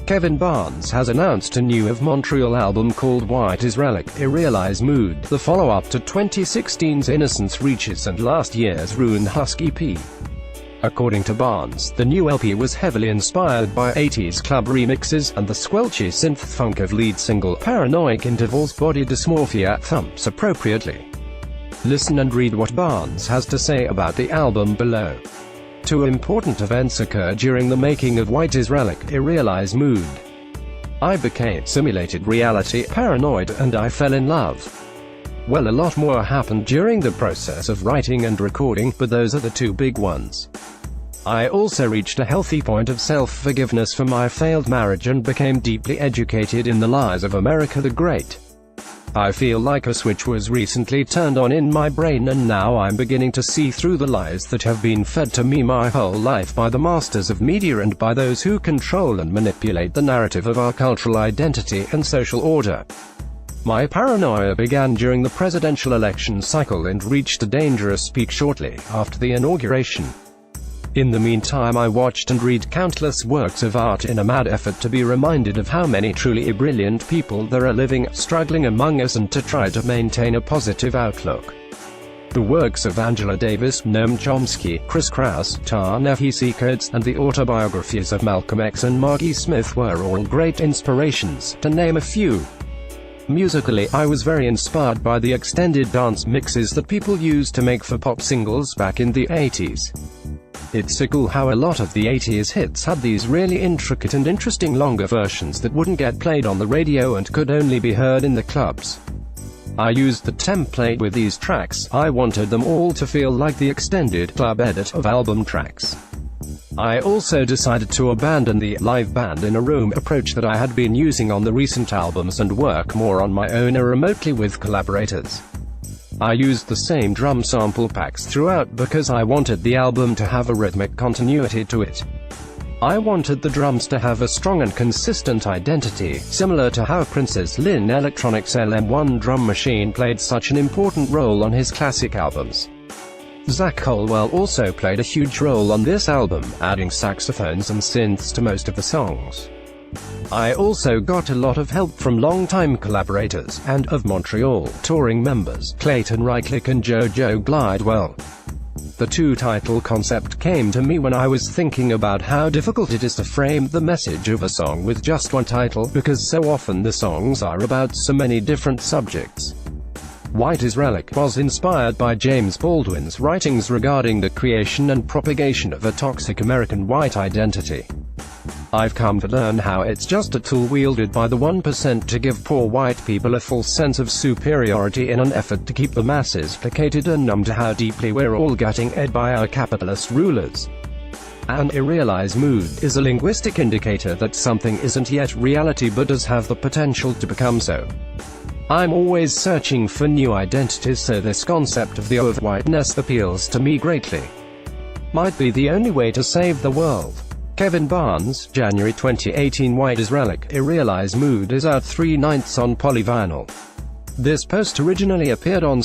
Kevin Barnes has announced a new Montreal album called White Is Relic, Irrealis Mood, the follow-up to 2016's Innocence Reaches and last year's Ruined Husk EP. According to Barnes, the new LP was heavily inspired by 80s club remixes, and the squelchy synth-funk of lead single Paranoiac intervals body Dysmorphia thumps appropriately. Listen and read what Barnes has to say about the album below. Two important events occurred during the making of White Is Relic, Irrealis Mood. I became simulated reality paranoid, and I fell in love. Well, a lot more happened during the process of writing and recording, but those are the two big ones. I also reached a healthy point of self-forgiveness for my failed marriage and became deeply educated in the lies of America the Great. I feel like a switch was recently turned on in my brain, and now I'm beginning to see through the lies that have been fed to me my whole life by the masters of media and by those who control and manipulate the narrative of our cultural identity and social order. My paranoia began during the presidential election cycle and reached a dangerous peak shortly after the inauguration. In the meantime, I watched and read countless works of art in a mad effort to be reminded of how many truly brilliant people there are living, struggling among us, and to try to maintain a positive outlook. The works of Angela Davis, Noam Chomsky, Chris Kraus, Ta-Nehisi Coates, and the autobiographies of Malcolm X and Maggie Smith were all great inspirations, to name a few. Musically, I was very inspired by the extended dance mixes that people used to make for pop singles back in the 80s. It's so cool how a lot of the 80s hits had these really intricate and interesting longer versions that wouldn't get played on the radio and could only be heard in the clubs. I used the template with these tracks. I wanted them all to feel like the extended club edit of album tracks. I also decided to abandon the live band in a room approach that I had been using on the recent albums and work more on my own or remotely with collaborators. I used the same drum sample packs throughout because I wanted the album to have a rhythmic continuity to it. I wanted the drums to have a strong and consistent identity, similar to how Prince's Linn Electronics LM1 drum machine played such an important role on his classic albums. Zach Colwell also played a huge role on this album, adding saxophones and synths to most of the songs. I also got a lot of help from longtime collaborators, and, of Montreal, touring members, Clayton Ryclick and Jojo Glidewell. The two-title concept came to me when I was thinking about how difficult it is to frame the message of a song with just one title, because so often the songs are about so many different subjects. White Is Relic was inspired by James Baldwin's writings regarding the creation and propagation of a toxic American white identity. I've come to learn how it's just a tool wielded by the 1% to give poor white people a false sense of superiority in an effort to keep the masses placated and numb to how deeply we're all getting ed by our capitalist rulers. An irrealized mood is a linguistic indicator that something isn't yet reality but does have the potential to become so. I'm always searching for new identities, so this concept of the O of whiteness appeals to me greatly. Might be the only way to save the world. Kevin Barnes, January 2018. White Is Relic, Irrealis Mood is out 3/9 on polyvinyl. This post originally appeared on